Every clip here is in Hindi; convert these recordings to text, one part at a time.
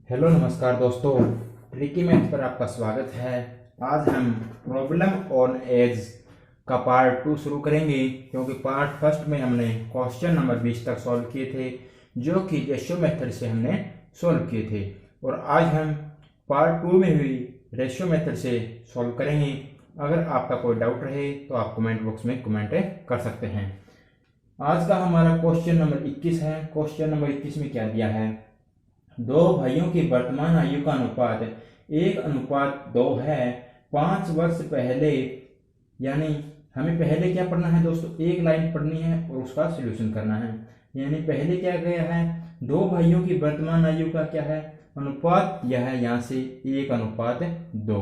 हेलो नमस्कार दोस्तों, ट्रिकी मैथ पर आपका स्वागत है। आज हम प्रॉब्लम ऑन एज का पार्ट 2 शुरू करेंगे, क्योंकि पार्ट फर्स्ट में हमने क्वेश्चन नंबर 20 तक सॉल्व किए थे, जो कि रेशियो मेथड से हमने सॉल्व किए थे। और आज हम पार्ट 2 में हुई रेशियो मेथड से सॉल्व करेंगे। अगर आपका कोई डाउट रहे तो आप कमेंट बॉक्स में कमेंट कर सकते हैं। आज का हमारा क्वेश्चन नंबर 21 है। क्वेश्चन नंबर 21 में क्या दिया है? दो भाइयों की वर्तमान आयु का अनुपात 1:2 है। 5 वर्ष पहले, यानी हमें पहले क्या पढ़ना है दोस्तों, एक लाइन पढ़नी है और उसका सॉल्यूशन करना है। यानी पहले क्या गया है, दो भाइयों की वर्तमान आयु का क्या है, अनुपात यह है यहाँ से 1:2।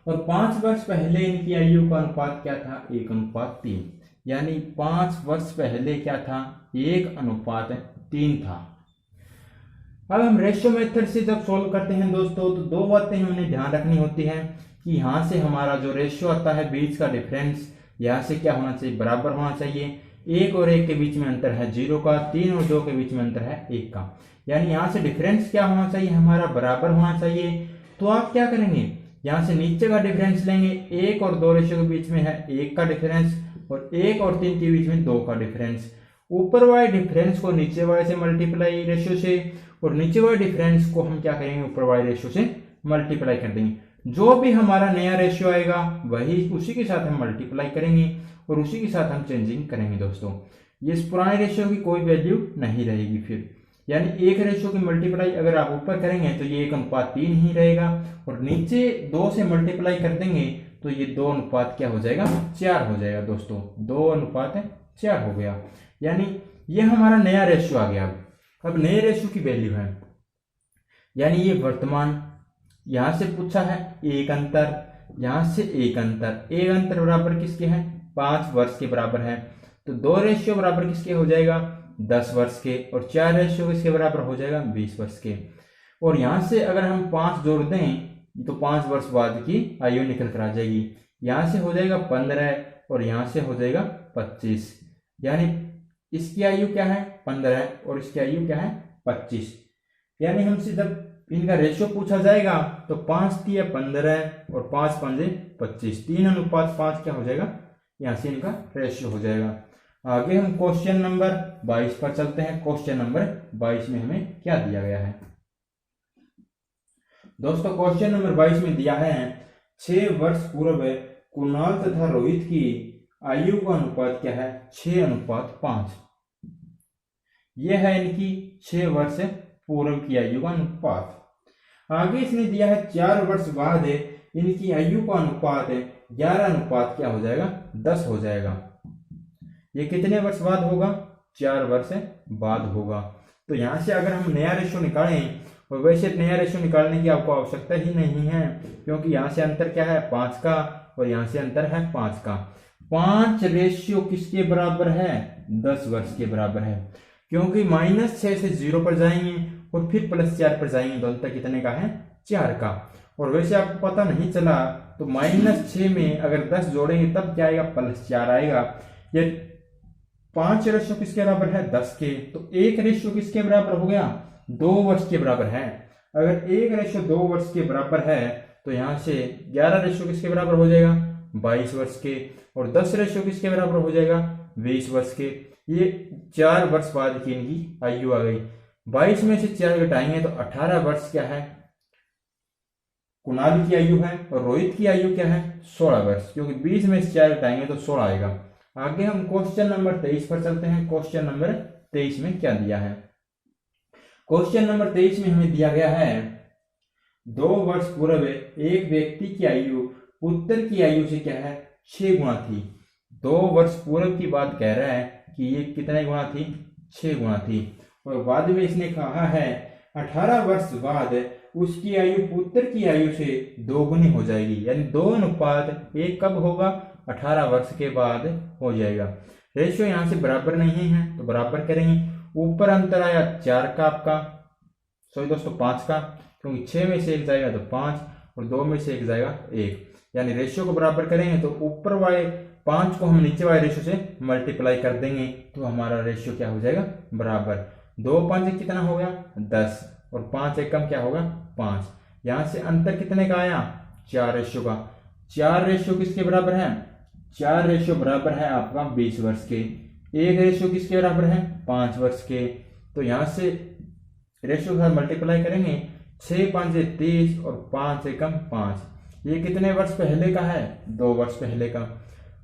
और 5 वर्ष पहले इनकी आयु का अनुपात क्या था, 1:3। यानी 5 वर्ष पहले क्या था, 1:3 था। अब हम रेशियो मेथड से जब सोल्व करते हैं दोस्तों, तो दो बातें हमें ध्यान रखनी होती हैं कि यहाँ से हमारा जो रेशियो आता है, बीच का डिफरेंस यहाँ से क्या होना चाहिए, बराबर होना चाहिए। 1 और 1 के बीच में अंतर है 0 का, 3 और 2 के बीच में अंतर है 1 का। यानी यहाँ से डिफरेंस क्या होना चाहिए, हमारा बराबर होना चाहिए। तो आप क्या करेंगे, यहाँ से नीचे का डिफरेंस लेंगे। 1 और 2 रेशियो के बीच में है 1 का डिफरेंस, और 1 और 3 के बीच में 2 का डिफरेंस। ऊपर वाले डिफरेंस को नीचे वाले से मल्टीप्लाई रेशियो से, और नीचे वाले डिफरेंस को हम क्या करेंगे, ऊपर वाले रेशियो से मल्टीप्लाई कर देंगे। जो भी हमारा नया रेशियो आएगा वही उसी के साथ हम मल्टीप्लाई करेंगे और उसी के साथ हम चेंजिंग करेंगे दोस्तों। ये इस पुराने रेशियो की कोई वैल्यू नहीं रहेगी फिर। यानी एक रेशियो की मल्टीप्लाई अगर आप ऊपर करेंगे तो ये 1:3 ही रहेगा, और नीचे 2 से मल्टीप्लाई कर देंगे तो ये 2 क्या हो जाएगा, 4 हो जाएगा दोस्तों। 2:4 हो गया। यानी ये हमारा नया रेशियो आ गया। अब नए रेशियो की वैल्यू है, यानी ये वर्तमान, यहां से पूछा है एक अंतर, यहां से एक अंतर। एक अंतर बराबर किसके है, 5 वर्ष के बराबर है। तो 2 रेशियो बराबर किसके हो जाएगा, 10 वर्ष के, और 4 रेशियो किसके बराबर हो जाएगा, 20 वर्ष के। और यहां से अगर हम 5 जोड़ दें तो 5 वर्ष बाद की आयु निकल कर आ जाएगी। यहां से हो जाएगा 15 और यहां से हो जाएगा 25। यानी इसकी आयु क्या है, 15, और इसकी आयु क्या है, 25। यानी हमसे जब इनका रेशियो पूछा जाएगा तो 5×3 = 15 और 5×5 = 25। 3:5 क्या हो जाएगा, यहां से इनका रेशियो हो जाएगा। आगे हम क्वेश्चन नंबर 22 पर चलते हैं। क्वेश्चन नंबर 22 में हमें क्या दिया गया है दोस्तों? क्वेश्चन नंबर 22 में दिया है 6 वर्ष पूर्व कुणाल तथा रोहित की आयु का अनुपात क्या है, 6:5। यह है इनकी 6 वर्ष पूर्व की आयु का अनुपात। आगे इसने दिया है 4 वर्ष बाद इनकी आयु का अनुपात 11 क्या हो जाएगा, 10 हो जाएगा। ये कितने वर्ष बाद होगा, 4 वर्ष बाद होगा। तो यहां से अगर हम नया रेशियो निकालें, और वैसे नया रेशियो निकालने की आपको आवश्यकता ही नहीं है, क्योंकि यहां से अंतर क्या है, 5 का, और यहां से अंतर है 5 का। 5 रेशियो किसके बराबर है, 10 वर्ष के बराबर है, क्योंकि -6 से 0 पर जाएंगे और फिर +4 पर जाएंगे तो अंतर कितने का है, 4 का। और वैसे आपको पता नहीं चला तो -6 में अगर 10 जोड़ेंगे तब क्या आएगा, +4 आएगा। ये 5 रेशियो किसके बराबर है, 10 के। तो 1 रेशियो किसके बराबर हो गया, 2 वर्ष के बराबर है। अगर 1 रेशियो 2 वर्ष के बराबर है तो यहां से 11 रेशियो किसके बराबर हो जाएगा, 22 वर्ष के, और 10 रेशियो किसके बराबर हो जाएगा, 20 वर्ष के। ये 4 वर्ष बाद की इनकी आयु आ गई। 22 में से 4 घटाएंगे तो 18 वर्ष क्या है, कुणाल की आयु है, और रोहित की आयु क्या है, 16 वर्ष, क्योंकि 20 में से 4 घटाएंगे तो 16 आएगा। आगे हम क्वेश्चन नंबर 23 पर चलते हैं। क्वेश्चन नंबर 23 में क्या दिया है? क्वेश्चन नंबर 23 में हमें दिया गया है 2 वर्ष पूर्व एक व्यक्ति की आयु पुत्र की आयु से क्या है, 6 गुना थी। 2 वर्ष पूर्व की बात कह रहा है कि ये कितने गुना थी, 6 गुना थी। और बाद में इसने कहा है 18 वर्ष बाद उसकी आयु पुत्र की आयु से 2 गुनी हो जाएगी। यानी 2:1 कब होगा, 18 वर्ष के बाद हो जाएगा। रेशियो यहां से बराबर नहीं है तो बराबर करेंगे। ऊपर अंतर आया 4 का आपका, सॉरी दोस्तों 5 का, क्योंकि 6 में से 1 जाएगा तो 5, और 2 में से 1 जाएगा 1। यानी रेशियो को बराबर करेंगे तो ऊपर वाले 5 को हम नीचे वाले रेशियो से मल्टीप्लाई कर देंगे तो हमारा रेशियो क्या हो जाएगा, बराबर। 2×5 कितना हो गया, 10। और 5 एकम क्या होगा 5। यहां से अंतर कितने का आया 4 रेशियो का। 4 रेशियो किसके बराबर है 4 रेशियो बराबर है आपका 20 वर्ष के। 1 रेशियो किसके बराबर है 5 वर्ष के। तो यहां से रेशियो के साथ मल्टीप्लाई करेंगे 6 5 30 और 5 एकम 5। ये कितने वर्ष पहले का है 2 वर्ष पहले का।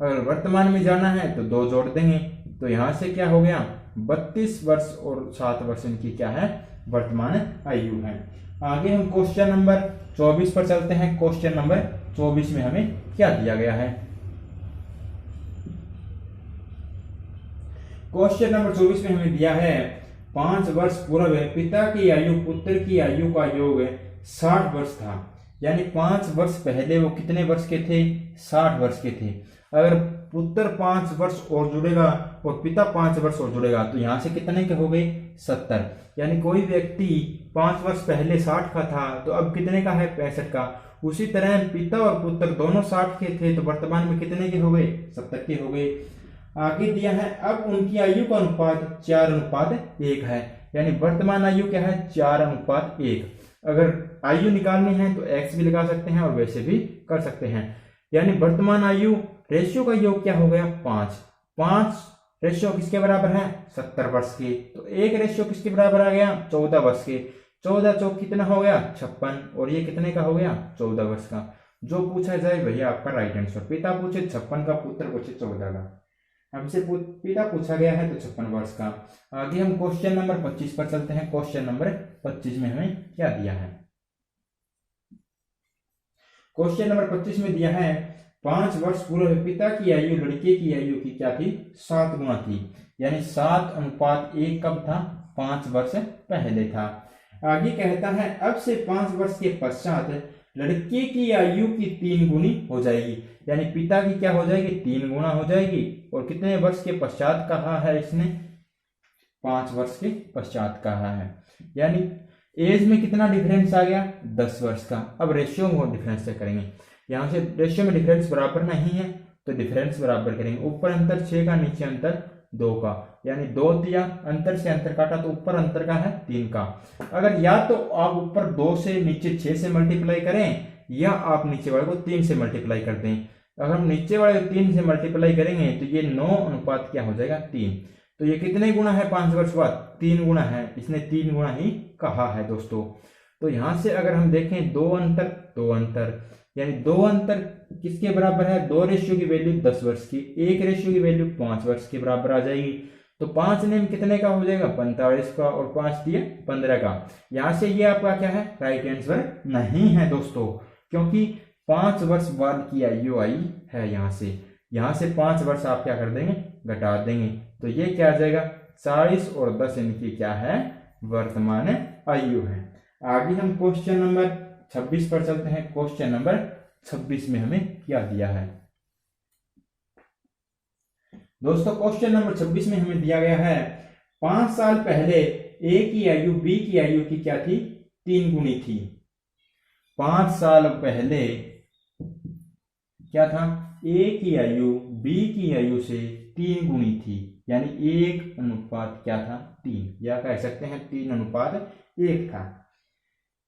अगर वर्तमान में जाना है तो 2 जोड़ देंगे तो यहां से क्या हो गया 32 वर्ष और 7 वर्ष इनकी क्या है वर्तमान आयु है। आगे हम क्वेश्चन नंबर 24 पर चलते हैं। क्वेश्चन नंबर 24 में हमें क्या दिया गया है। क्वेश्चन नंबर 24 में हमें दिया है 5 वर्ष पूर्व पिता की आयु पुत्र की आयु का योग 60 वर्ष था। यानी 5 वर्ष पहले वो कितने वर्ष के थे 60 वर्ष के थे। अगर पुत्र 5 वर्ष और जुड़ेगा और पिता 5 वर्ष और जुड़ेगा तो यहां से कितने के हो गए 70। यानी कोई व्यक्ति 5 वर्ष पहले 60 का था तो अब कितने का है 65 का। उसी तरह पिता और पुत्र दोनों 60 के थे तो वर्तमान में कितने के हो गए 70 के हो गए। आगे दिया है अब उनकी आयु का अनुपात 4:1 है। यानी वर्तमान आयु क्या है 4:1। अगर आयु निकालनी है तो x भी लगा सकते हैं और वैसे भी कर सकते हैं। यानी वर्तमान आयु रेशियो का योग क्या हो गया 5 रेशियो किसके बराबर है 70 वर्ष के। तो 1 रेशियो किसके बराबर आ गया 14 वर्ष के। 14 चौक कितना हो गया 56 और ये कितने का हो गया 14 वर्ष का। जो पूछा जाए वही आपका राइट आंसर। पिता पूछे 56 का पुत्र पूछे 14 का। हमसे पिता पूछा गया है तो 56 वर्ष का। आगे हम क्वेश्चन नंबर 25 पर चलते हैं। क्वेश्चन नंबर 25 में हमें क्या दिया है। क्वेश्चन नंबर 25 में दिया है 5 वर्ष पूर्व पिता की आयु लड़के की आयु की क्या थी 7 गुना थी। यानी 7:1 कब था 5 वर्ष पहले था। आगे कहता है अब से 5 वर्ष के पश्चात लड़के की आयु की 3 गुनी हो जाएगी। यानी पिता की क्या हो जाएगी 3 गुना हो जाएगी। और कितने वर्ष के पश्चात कहा है इसने 5 वर्ष के पश्चात कहा है। यानी एज में कितना डिफरेंस आ गया 10 वर्ष का। अब रेशियो में डिफरेंस से करेंगे। यहां से रेशियो में डिफरेंस बराबर नहीं है तो डिफरेंस बराबर करेंगे। ऊपर अंतर 6 का नीचे अंतर 2 का। यानी 2 दिया अंतर से अंतर काटा तो ऊपर अंतर का है 3 का। अगर या तो आप ऊपर 2 से नीचे 6 से मल्टीप्लाई करें या आप नीचे वाले को 3 से मल्टीप्लाई कर दें। अगर हम नीचे वाले को 3 से मल्टीप्लाई करेंगे तो ये 9 अनुपात क्या हो जाएगा 3। तो ये कितने गुना है 5 वर्ष बाद 3 गुना है। इसने 3 गुना ही कहा है दोस्तों। तो यहां से अगर हम देखें 2 अंतर यानी 2 अंतर किसके बराबर है 2 रेशियो की वैल्यू 10 वर्ष की। 1 रेशियो की वैल्यू 5 वर्ष के बराबर आ जाएगी। तो 5 नेम कितने का हो जाएगा 45 का और 5 दिए 15 का। यहां से ये आपका क्या है राइट आंसर नहीं है दोस्तों, क्योंकि 5 वर्ष बाद की आयु आई है। यहां से 5 वर्ष आप क्या कर देंगे घटा देंगे तो ये क्या आ जाएगा 40 और 10 इनकी क्या है वर्तमान आयु है। आगे हम क्वेश्चन नंबर 26 पर चलते हैं। क्वेश्चन नंबर 26 में हमें क्या दिया है दोस्तों। क्वेश्चन नंबर 26 में हमें दिया गया है 5 साल पहले ए की आयु बी की आयु की क्या थी 3 गुनी थी। 5 साल पहले क्या था ए की आयु बी की आयु से 3 गुनी थी। यानी 1:3 क्या था 3 या कह सकते हैं 3:1 था।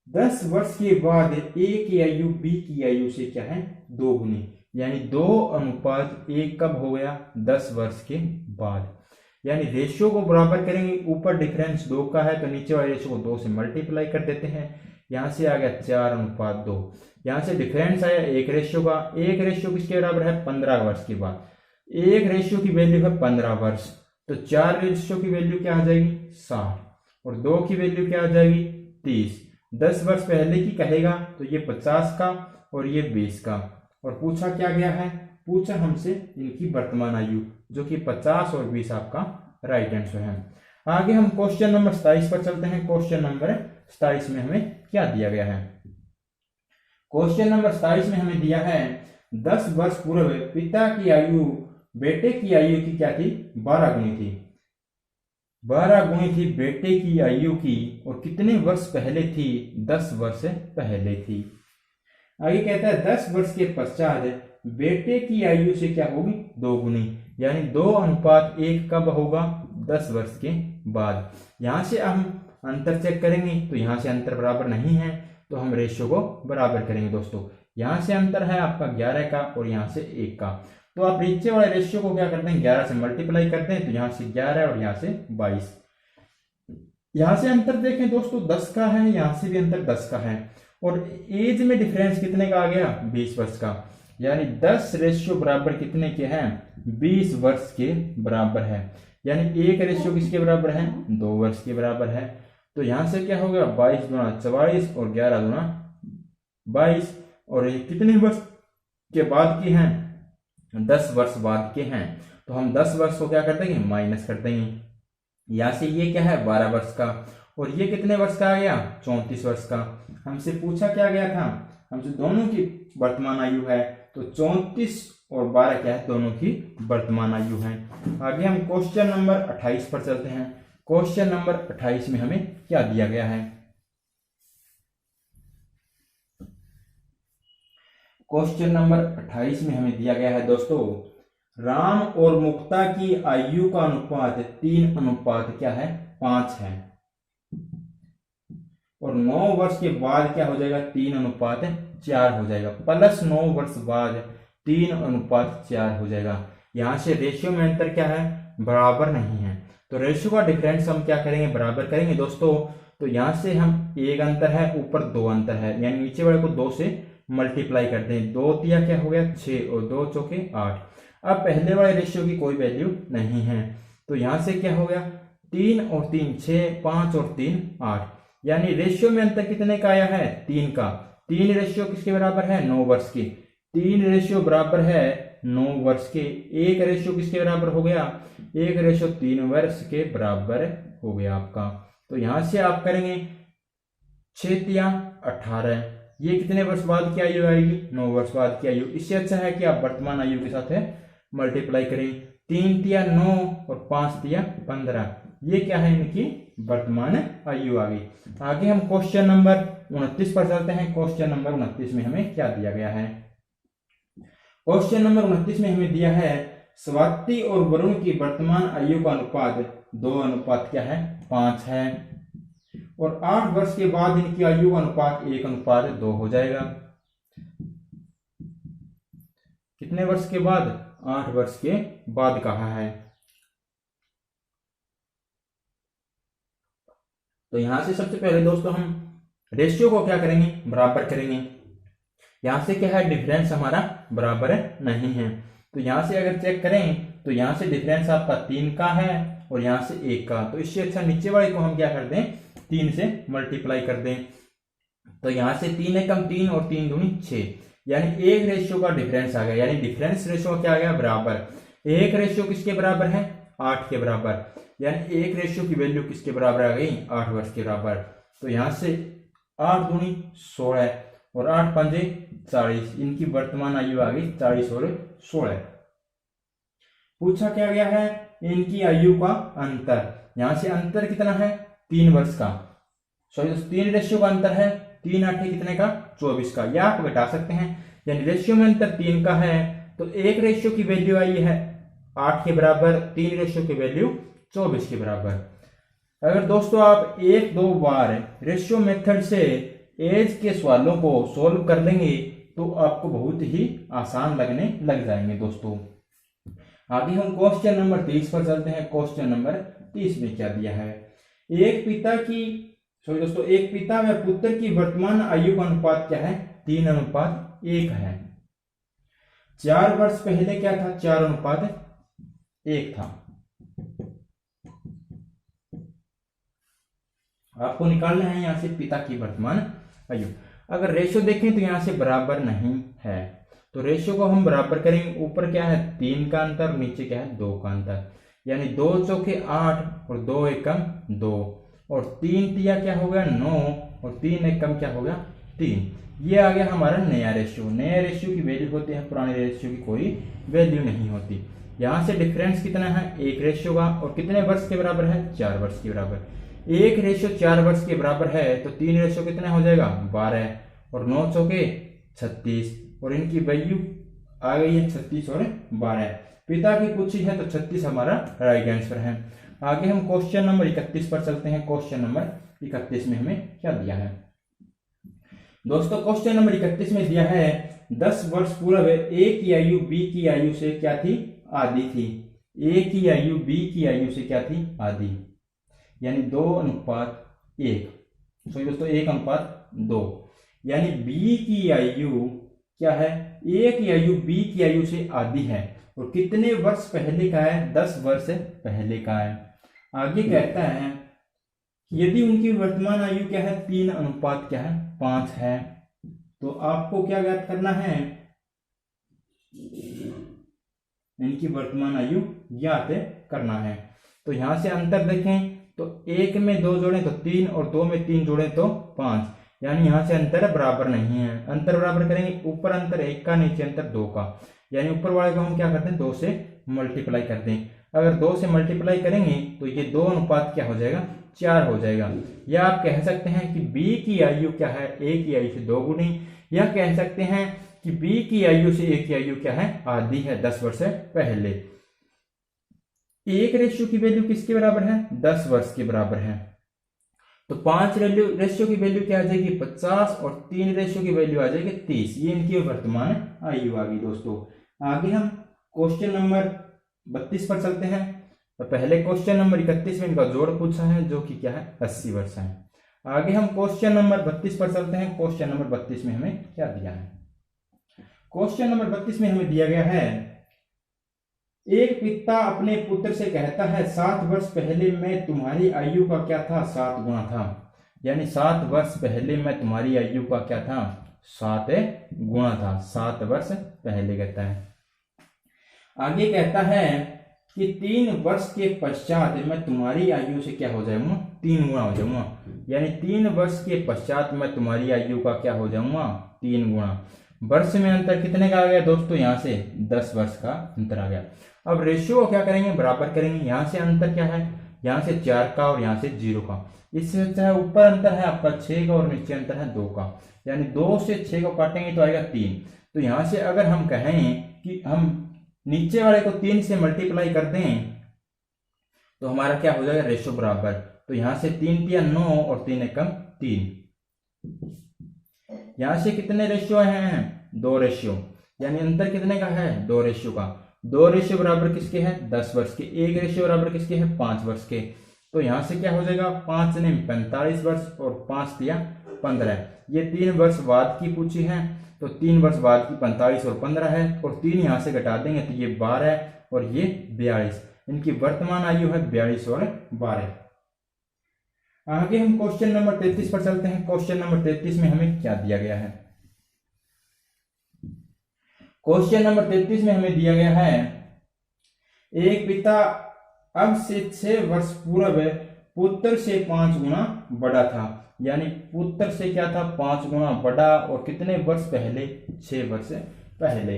10 वर्ष के बाद ए की आयु बी की आयु से क्या है 2 गुनी। यानी 2:1 कब हो गया 10 वर्ष के बाद। यानी रेशियो को बराबर करेंगे। ऊपर डिफरेंस 2 का है तो नीचे वाले रेशियो को 2 से मल्टीप्लाई कर देते हैं। यहां से आ गया 4:2। यहां से डिफरेंस आया 1 रेशियो का। 1 रेशियो किसके बराबर है 15 वर्ष के बाद। 1 रेशियो की वैल्यू है 15 वर्ष तो 4 रेशियो की वैल्यू क्या आ जाएगी 60 और 2 की वैल्यू क्या आ जाएगी 30। 10 वर्ष पहले की कहेगा तो ये 50 का और ये 20 का। और पूछा क्या गया है पूछा हमसे इनकी वर्तमान आयु जो कि 50 और 20 आपका राइट आंसर है। आगे हम क्वेश्चन नंबर 27 पर चलते हैं। क्वेश्चन नंबर 27 में हमें क्या दिया गया है। क्वेश्चन नंबर 27 में हमें दिया है 10 वर्ष पूर्व पिता की आयु बेटे की आयु की क्या थी 12 गुनी थी। 12 गुनी थी बेटे की आयु की और कितने वर्ष पहले थी 10 वर्ष पहले थी। आगे कहता है 10 वर्ष के पश्चात बेटे की आयु से क्या होगी 2 गुनी। यानी 2:1 कब होगा 10 वर्ष के बाद। यहां से हम अंतर चेक करेंगे तो यहाँ से अंतर बराबर नहीं है, तो हम रेशियो को बराबर करेंगे दोस्तों। यहाँ से अंतर है आपका 11 का और यहाँ से 1 का, तो आप नीचे वाले रेशियो को क्या करते हैं 11 से मल्टीप्लाई करते हैं, तो यहाँ से 11 और यहाँ से 22। यहाँ से अंतर देखें दोस्तों 10 का है, यहाँ से भी अंतर 10 का है, और एज में डिफरेंस कितने का आ गया 20 वर्ष का, यानी 10 रेशियो बराबर कितने के हैं 20 वर्ष के बराबर है, यानी एक रेशियो किसके बराबर है 2 वर्ष के बराबर है। तो यहां से क्या होगा 22 गुना 44 और 11 गुना 22, और ये कितने वर्ष के बाद के हैं 10 वर्ष बाद के हैं, तो हम 10 वर्ष को क्या कर देंगे माइनस कर देंगे। यहाँ से ये क्या है 12 वर्ष का, और ये कितने वर्ष का आ गया 34 वर्ष का। हमसे पूछा क्या गया था, हमसे दोनों की वर्तमान आयु है, तो 34 और 12 क्या है दोनों की वर्तमान आयु है। आगे हम क्वेश्चन नंबर 28 पर चलते हैं। क्वेश्चन नंबर 28 में हमें क्या दिया गया है। क्वेश्चन नंबर 28 में हमें दिया गया है दोस्तों, राम और मुक्ता की आयु का अनुपात 3 अनुपात क्या है 5 है, और 9 वर्ष के बाद क्या हो जाएगा 3 अनुपात 4 हो जाएगा, प्लस 9 वर्ष बाद 3 अनुपात 4 हो जाएगा। यहां से रेशियो में अंतर क्या है बराबर नहीं है, तो रेशियो का डिफरेंस हम क्या करेंगे बराबर करेंगे दोस्तों। तो यहां से हम एक अंतर है ऊपर 2 अंतर है, यानी नीचे वाले को 2 से मल्टीप्लाई करते हैं, 2 तिया क्या हो गया 6 और 2 चौके 8। अब पहले वाले रेशियो की कोई वैल्यू नहीं है, तो यहां से क्या हो गया 3 और 3 6, 5 और 3 8, यानी रेशियो में अंतर कितने का आया है 3 का। 3 रेशियो किसके बराबर है 9 वर्ष के, 3 रेशियो बराबर है 9 वर्ष के। 1 रेशियो किसके बराबर हो गया 1 रेशियो 3 वर्ष के बराबर हो गया आपका। तो यहां से आप करेंगे 6 तिया 18, ये कितने वर्ष बाद की आयु आएगी 9 वर्ष बाद की आयु। इससे अच्छा है कि आप वर्तमान आयु के साथ मल्टीप्लाई करें, 3 तिया 9 और 5 तिया 15, ये क्या है इनकी वर्तमान आयु आ गई। आगे हम क्वेश्चन नंबर 29 पर चलते हैं। क्वेश्चन नंबर 29 में हमें क्या दिया गया है। क्वेश्चन नंबर 29 में हमें दिया है स्वाति और वरुण की वर्तमान आयु का अनुपात 2 अनुपात क्या है 5 है, और 8 वर्ष के बाद इनकी आयु का अनुपात 1 अनुपात 2 हो जाएगा। कितने वर्ष के बाद 8 वर्ष के बाद कहा है। तो यहां से सबसे पहले दोस्तों हम रेशियो को क्या करेंगे बराबर करेंगे। यहां से क्या है डिफरेंस हमारा बराबर नहीं है, तो यहां से अगर चेक करें तो यहां से डिफरेंस आपका 3 का है और यहां से 1 का, तो इससे अच्छा नीचे वाले को हम क्या कर दें 3 से मल्टीप्लाई कर दें। तो यहां से 3 एकम 3 और 3 दूनी 6, यानी 1 रेशियो का डिफरेंस आ गया, यानी डिफरेंस रेशियो क्या आ गया बराबर। 1 रेशियो किसके बराबर है 8 के बराबर, यानी 1 रेशियो की वैल्यू किसके बराबर आ गई 8 वर्ष के बराबर। तो यहां से 8 दूनी 16 और 8 पंजे 40, इनकी वर्तमान आयु आ गई 40 और 16। पूछा क्या गया है इनकी आयु का अंतर, यहां से अंतर कितना है 3 वर्ष का, सॉरी 3 रेशियो का अंतर है, 3 8 कितने का 24 का, या आप घटा सकते हैं, यानी रेशियो में अंतर 3 का है, तो 1 रेशियो की वैल्यू आई है 8 के बराबर, 3 रेशियो की वैल्यू 24 के बराबर। अगर दोस्तों आप 1-2 बार रेशियो मेथड से एज के सवालों को सोल्व कर लेंगे तो आपको बहुत ही आसान लगने लग जाएंगे दोस्तों। आगे हम क्वेश्चन नंबर 30 पर चलते हैं। क्वेश्चन नंबर 30 में क्या दिया है, एक पिता व पुत्र की वर्तमान आयु का अनुपात क्या है 3 अनुपात 1 है। 4 वर्ष पहले क्या था 4 अनुपात 1 था। आपको निकालना है यहां से पिता की वर्तमान आयु। अगर रेशियो देखें तो यहां से बराबर नहीं है, तो रेशियो को हम बराबर करेंगे। ऊपर क्या है 3 का अंतर, नीचे क्या है 2 का अंतर, यानी 2 चौके 8 और 2 एकम 2, और 3 तिया क्या हो गया 9 और 3 एकम क्या हो गया 3। ये आ गया हमारा नया रेशियो। नया रेशियो की वैल्यू होती है, पुराने रेशियो की कोई वैल्यू नहीं होती। यहां से डिफरेंस कितना है 1 रेशियो का, और कितने वर्ष के बराबर है 4 वर्ष के बराबर। 1 रेशियो 4 वर्ष के बराबर है, तो 3 रेशियो कितना हो जाएगा 12 और 9 चौके 36, और इनकी वैल्यू आ गई है 36 और 12। पिता की पूछी है तो 36 हमारा राइट आंसर है। आगे हम क्वेश्चन नंबर 31 पर चलते हैं। क्वेश्चन नंबर 31 में हमें क्या दिया है दोस्तों। क्वेश्चन नंबर 31 में दिया है 10 वर्ष पूर्व ए की आयु बी की आयु से क्या थी, आधी थी। ए की आयु बी की आयु से क्या थी, आधी, यानी 2:1। सॉरी दोस्तों 1:2, यानी बी की आयु क्या है, ए की आयु बी की आयु से आधी है और कितने वर्ष पहले का है, 10 वर्ष पहले का है। आगे कहता है यदि उनकी वर्तमान आयु क्या है, 3:5 क्या है, 5 है। तो आपको क्या ज्ञात करना है, इनकी वर्तमान आयु ज्ञात करना है। तो यहां से अंतर देखें तो 1 में 2 जोड़ें तो 3 और 2 में 3 जोड़ें तो 5, यानी यहां से अंतर बराबर नहीं है। अंतर बराबर करेंगे, ऊपर अंतर 1 का, नीचे अंतर 2 का, यानी ऊपर वाले को हम क्या करते हैं 2 से मल्टीप्लाई करते हैं। अगर 2 से मल्टीप्लाई करेंगे तो ये 2:4 क्या हो जाएगा, 4 हो जाएगा। या आप कह सकते हैं कि बी की आयु क्या है, ए की आयु से 2 गुनी, या कह सकते हैं कि बी की आयु से ए की आयु क्या है, आधी है 10 वर्ष पहले। 1 रेशियो की वैल्यू किसके बराबर है, 10 वर्ष के बराबर है। तो 5 रेशियो की वैल्यू क्या आ जाएगी, 50, और 3 रेशियो की वैल्यू आ जाएगी 30। ये इनकी वर्तमान आयु आ गई दोस्तों। आगे हम क्वेश्चन नंबर 32 पर चलते हैं। तो पहले क्वेश्चन नंबर 31 में इनका जोड़ पूछा है जो कि क्या है, 80 वर्ष है। आगे हम क्वेश्चन नंबर 32 पर चलते हैं। क्वेश्चन नंबर 32 में हमें क्या दिया है, क्वेश्चन नंबर 32 में हमें दिया गया है एक पिता अपने पुत्र से कहता है 7 वर्ष पहले मैं तुम्हारी आयु का क्या था, 7 गुना था। यानी 7 वर्ष पहले मैं तुम्हारी आयु का क्या था, 7 गुना था। 7 वर्ष पहले कहता है। आगे कहता है कि 3 वर्ष के पश्चात मैं तुम्हारी आयु से क्या हो जाऊंगा, 3 गुना हो जाऊंगा। यानी 3 वर्ष के पश्चात मैं तुम्हारी आयु का क्या हो जाऊंगा, 3 गुना। वर्ष में अंतर कितने का आ गया दोस्तों, यहाँ से 10 वर्ष का अंतर आ गया। अब रेशियो को क्या करेंगे, बराबर करेंगे। यहाँ से अंतर क्या है, यहाँ से 4 का और यहाँ से 0 का। इससे अच्छा ऊपर अंतर है आपका 6 का और नीचे अंतर है 2 का, यानी 2 से 6 को काटेंगे तो आएगा 3। तो यहाँ से अगर हम कहें कि हम नीचे वाले को 3 से मल्टीप्लाई कर दें तो हमारा क्या हो जाएगा, रेशियो बराबर। तो यहाँ से 3 तिया 9 और 3 एकम 3। यहाँ से कितने रेशियो हैं, 2 रेशियो, यानी अंतर कितने का है, 2 रेशियो का। 2 रेशियो बराबर किसके हैं, 10 वर्ष के। 1 रेशियो बराबर किसके हैं, 5 वर्ष के। तो यहाँ से क्या हो जाएगा, 5 ने 45 वर्ष और 5 तिया 15। ये 3 वर्ष बाद की पूछी है, तो 3 वर्ष बाद की 45 और 15 है, और 3 यहाँ से घटा देंगे तो ये 12 और ये 42। इनकी वर्तमान आयु है 42 और 12। आगे हम क्वेश्चन नंबर 33 पर चलते हैं। क्वेश्चन नंबर 33 में हमें क्या दिया गया है, क्वेश्चन नंबर 33 में हमें दिया गया है एक पिता अब से 6 वर्ष पूर्व पुत्र से 5 गुना बड़ा था। यानी पुत्र से क्या था, 5 गुना बड़ा, और कितने वर्ष पहले, 6 वर्ष पहले।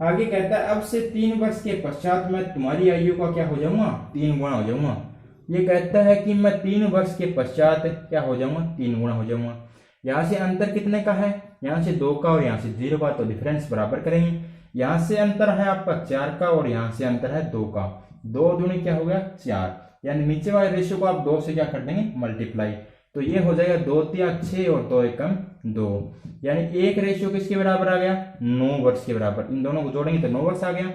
आगे कहता है अब से 3 वर्ष के पश्चात मैं तुम्हारी आयु का क्या हो जाऊंगा, 3 गुना हो जाऊंगा। ये कहता है कि मैं 3 वर्ष के पश्चात क्या हो जाऊंगा, 3 गुना हो जाऊंगा। यहाँ से अंतर कितने का है, यहाँ से 2 का और यहाँ से 0 का, तो डिफरेंस बराबर करेंगे। यहाँ से अंतर है आपका 4 का और यहाँ से अंतर है 2 का। 2 दूनी क्या हो गया, 4। यानी नीचे वाले रेशियो को आप 2 से क्या कर देंगे, मल्टीप्लाई। तो ये हो जाएगा 2 तिया 6 और 2 एकम 2। यानी 1 रेशियो किसके बराबर आ गया, 9 वर्ष के बराबर। इन दोनों को जोड़ेंगे तो 9 वर्ष आ गया।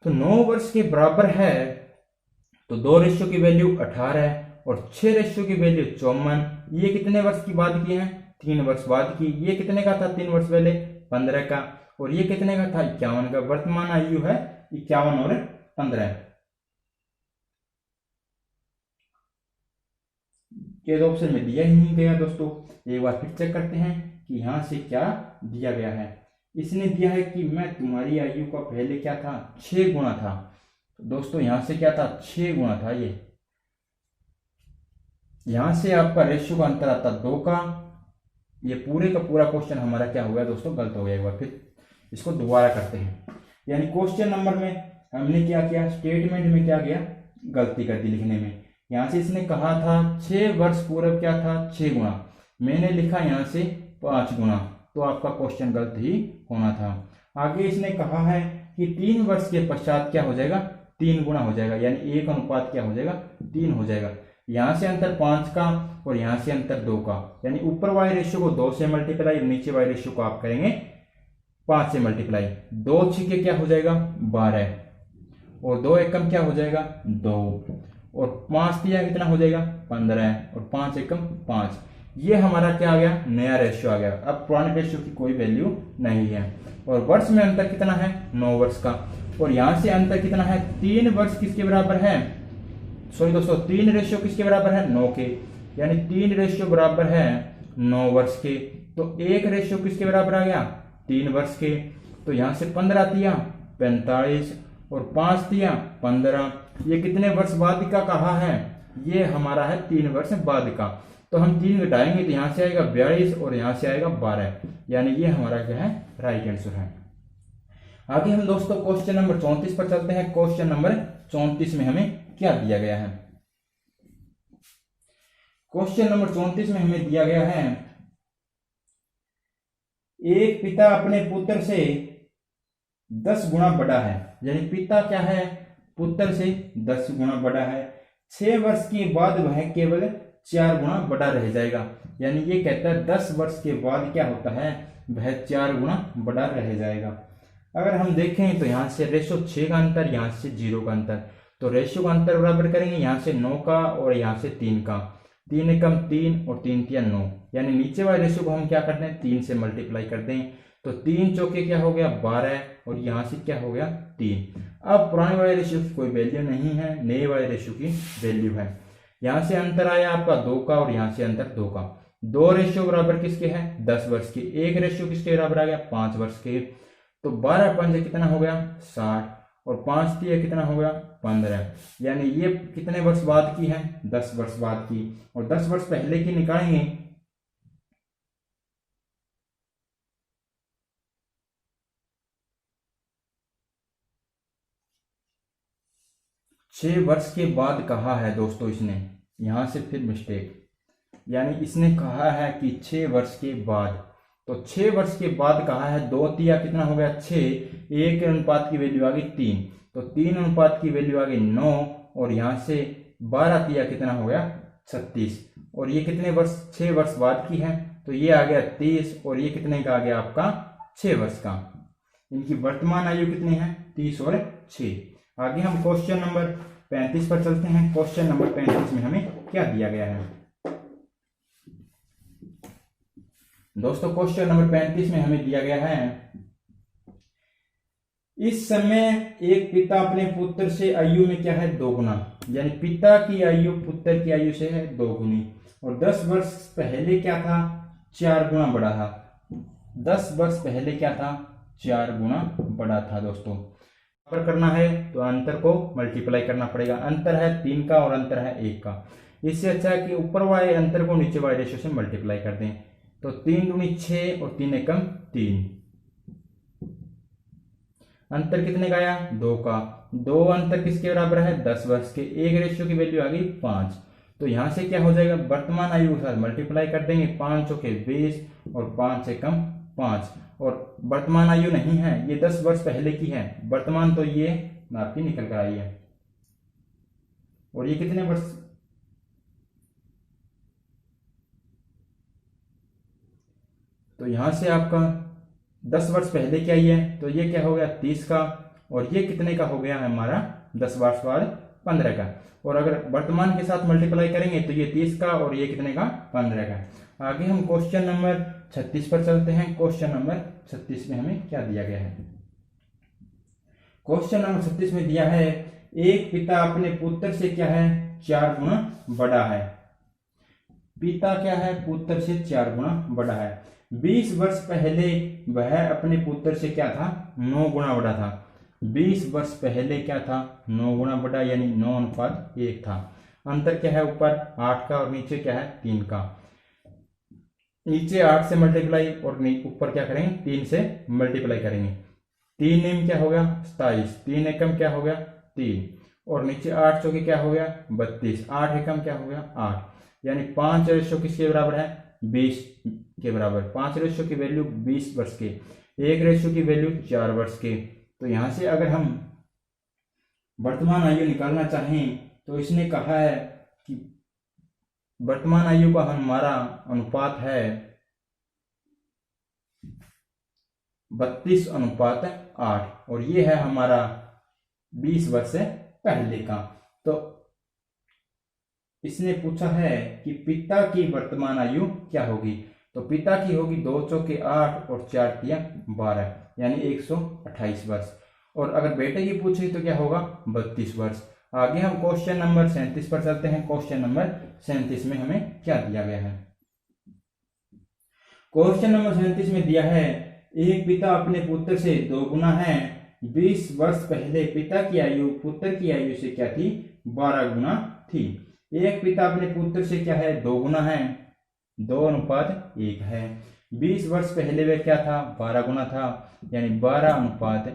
तो 9 वर्ष के बराबर है, तो 2 रेशियो की वैल्यू 18 है और 6 रेशियो की वैल्यू 54। ये कितने वर्ष की बात की है, 3 वर्ष बाद की। ये कितने का था 3 वर्ष पहले, 15 का। और ये कितने का था, 51 का। वर्तमान आयु है 51 और 15। के ऑप्शन में दिया ही नहीं गया दोस्तों। एक बार फिर चेक करते हैं कि यहां से क्या दिया गया है। इसने दिया है कि मैं तुम्हारी आयु का पहले क्या था, 6 गुना था। तो दोस्तों यहां से क्या था, 6 गुना था। ये यहां से आपका रेशियो का अंतर आता 2 का। ये पूरे का पूरा क्वेश्चन हमारा क्या हो गया दोस्तों, गलत हो गया। एक बार फिर इसको दोबारा करते हैं। यानी क्वेश्चन नंबर में हमने क्या किया, स्टेटमेंट में क्या किया, गलती कर दी लिखने में। यहां से इसने कहा था 6 वर्ष पूर्व क्या था, 6 गुना। मैंने लिखा यहां से 5 गुना, तो आपका क्वेश्चन गलत ही होना था। आगे इसने कहा है कि 3 वर्ष के पश्चात क्या हो जाएगा, 3 गुना हो जाएगा। यानी 1 अनुपात क्या हो जाएगा, 3 हो जाएगा। यहाँ से अंतर 5 का और यहाँ से अंतर 2 का, यानी ऊपर वाले रेशियो को 2 से मल्टीप्लाई, नीचे वाले रेशियो को आप करेंगे 5 से मल्टीप्लाई। 2 छीके क्या हो जाएगा 12, और 2 एकम क्या हो जाएगा 2, और 5 तिया कितना हो जाएगा 15, और 5 एकम 5। ये हमारा क्या आ गया, नया रेशियो आ गया। अब पुराने रेशियो की कोई वैल्यू नहीं है। और वर्ष में अंतर कितना है 9 वर्ष का, और यहां से अंतर कितना है 3 वर्ष किसके बराबर है, सॉरी दोस्तों 3 रेशियो किसके बराबर है 9 के, यानी 3 रेशियो बराबर है 9 वर्ष के। तो 1 रेशियो किसके बराबर आ गया 3 वर्ष के। तो यहां से 15 तिया 45 और 5 तिया 15। ये कितने वर्ष बाद का कहा है, ये हमारा है 3 वर्ष बाद का। तो हम 3 घटाएंगे तो यहां से आएगा 42 और यहां से आएगा 12, यानी ये हमारा क्या है राइट आंसर है। आगे हम दोस्तों क्वेश्चन नंबर 34 पर चलते हैं। क्वेश्चन नंबर 34 में हमें क्या दिया गया है। क्वेश्चन नंबर 34 में हमें दिया गया है, एक पिता अपने पुत्र से 10 गुना बड़ा है, यानी पिता क्या है पुत्र से 10 गुना बड़ा है। 6 वर्ष के बाद वह केवल 4 गुना बड़ा रह जाएगा, यानी ये कहता है 10 वर्ष के बाद क्या होता है वह 4 गुना बड़ा रह जाएगा। अगर हम देखें तो यहाँ से रेशियो 6 का अंतर, यहाँ से 0 का अंतर, तो रेशियो का अंतर बराबर करेंगे यहाँ से 9 का और यहाँ से 3 का। 3 एकम 3 और 3 तिया 9, यानी नीचे वाले रेशियो को हम क्या करते हैं 3 से मल्टीप्लाई कर दें। तो 3 चौके क्या हो गया 12 और यहाँ से क्या हो गया 3। अब पुराने वाले रेशियो की कोई वैल्यू नहीं है, नए वाले रेशियो की वैल्यू है। यहाँ से अंतर आया आपका 2 का और यहाँ से अंतर 2 का। 2 रेशियो बराबर किसके है 10 वर्ष के, 1 रेशियो किसके बराबर आ गया 5 वर्ष के। तो 12 पंजे कितना हो गया 60 और 5 तिया कितना हो गया 15, यानी ये कितने वर्ष बाद की है 10 वर्ष बाद की। और 10 वर्ष पहले की निकालेंगे 6 वर्ष के बाद कहा है दोस्तों इसने, यहां से फिर मिस्टेक, यानी इसने कहा है कि 6 वर्ष के बाद। तो 6 वर्ष के बाद कहा है, 2 तिया कितना हो गया 6, 1 अनुपात की वैल्यू आ गई 3, तो 3 अनुपात की वैल्यू आ गई 9, और यहां से 12 तिया कितना हो गया 36, और ये कितने वर्ष 6 वर्ष बाद की है, तो ये आ गया 30, और ये कितने का आ गया आपका 6 वर्ष का। इनकी वर्तमान आयु कितनी है 30 और 6। आगे हम क्वेश्चन नंबर 35 पर चलते हैं। क्वेश्चन नंबर 35 में हमें क्या दिया गया है दोस्तों। क्वेश्चन नंबर 35 में हमें दिया गया है, इस समय एक पिता अपने पुत्र से आयु में क्या है 2 गुना, यानी पिता की आयु पुत्र की आयु से है 2 गुनी, और 10 वर्ष पहले क्या था 4 गुना बड़ा था। 10 वर्ष पहले क्या था 4 गुना बड़ा था दोस्तों। पर करना है तो अंतर को मल्टीप्लाई करना पड़ेगा। अंतर है 3 का और अंतर है 1 का। इससे अच्छा है कि ऊपर वाले अंतर को नीचे वाले रेशियो से मल्टीप्लाई कर दें। तो 3 दूनी 6 और 3 एकम 3, अंतर कितने का आया 2 का। 2 अंतर किसके बराबर है 10 वर्ष के। 1 रेशियो की वैल्यू आ गई 5, तो यहां से क्या हो जाएगा वर्तमान आयु के साथ मल्टीप्लाई कर देंगे। 5 चौके 20 और 5 एकम 5, और वर्तमान आयु नहीं है ये 10 वर्ष पहले की है, वर्तमान तो ये आपकी निकल कर आई है। और ये कितने वर्ष, तो यहां से आपका 10 वर्ष पहले क्या है, तो ये क्या हो गया 30 का, और ये कितने का हो गया हमारा 10 वर्ष बाद 15 का। और अगर वर्तमान के साथ मल्टीप्लाई करेंगे तो ये 30 का और ये कितने का 15 का। आगे हम क्वेश्चन नंबर 36 पर चलते हैं। क्वेश्चन नंबर 36 में हमें क्या दिया गया है। क्वेश्चन नंबर 36 में दिया है, एक पिता अपने पुत्र से क्या है 4 गुना बड़ा है। पिता क्या है पुत्र से 4 गुना बड़ा है। 20 वर्ष पहले वह अपने पुत्र से क्या था 9 गुना बड़ा था। 20 वर्ष पहले क्या था 9 गुना बड़ा, यानी 9 अनुपात 1 था। अंतर क्या है ऊपर 8 का और नीचे क्या है 3 का। नीचे 8 से मल्टीप्लाई और ऊपर क्या करेंगे 3 से मल्टीप्लाई करेंगे। 3 नीम क्या हो गया 27, 3 एकम क्या हो गया 3, और नीचे 8 चौके क्या हो गया 32, 8 एकम क्या हो गया 8, यानी 5 रेशियो किसके बराबर है 20 के बराबर। 5 रेशियो की वैल्यू 20 वर्ष के, 1 रेशियो की वैल्यू 4 वर्ष के। तो यहां से अगर हम वर्तमान आयु निकालना चाहें तो इसने कहा है कि वर्तमान आयु का हमारा अनुपात है 32:8 और ये है हमारा 20 वर्ष से पहले का। तो इसने पूछा है कि पिता की वर्तमान आयु क्या होगी। तो पिता की होगी 2 चौके 8 और 4 तिया 12 यानी 128 वर्ष। और अगर बेटे की पूछे तो क्या होगा 32 वर्ष। आगे हम क्वेश्चन नंबर 37 पर चलते हैं। क्वेश्चन नंबर 37 में हमें क्या दिया गया है। क्वेश्चन नंबर 37 में दिया है एक पिता अपने पुत्र से 2 गुना है। 20 वर्ष पहले पिता की आयु पुत्र की आयु से क्या थी 12 गुना थी। एक पिता अपने पुत्र से क्या है 2 गुना है 2:1 है। 20 वर्ष पहले वे क्या था 12 गुना था यानी 12:1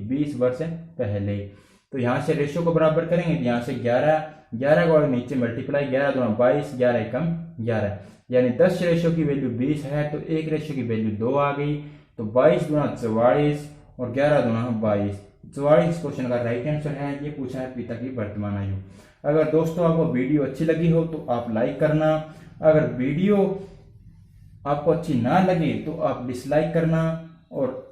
20 वर्ष पहले। तो यहाँ से रेशो को बराबर करेंगे तो यहाँ से 11 को नीचे मल्टीप्लाई 11 दूना 22 11 एकम 11 यानी 10 रेशो की वैल्यू 20 है तो 1 रेशो की वैल्यू 2 आ गई। तो 22 दूना 44 और 11 दूना 22 44 क्वेश्चन का राइट आंसर है। ये पूछा है पिता की वर्तमान आयु। अगर दोस्तों आपको वीडियो अच्छी लगी हो तो आप लाइक करना। अगर वीडियो आपको अच्छी ना लगे तो आप डिसलाइक करना और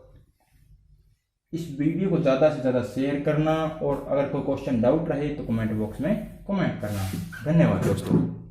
इस वीडियो को ज़्यादा से ज़्यादा शेयर करना। और अगर कोई क्वेश्चन डाउट रहे तो कमेंट बॉक्स में कमेंट करना। धन्यवाद दोस्तों।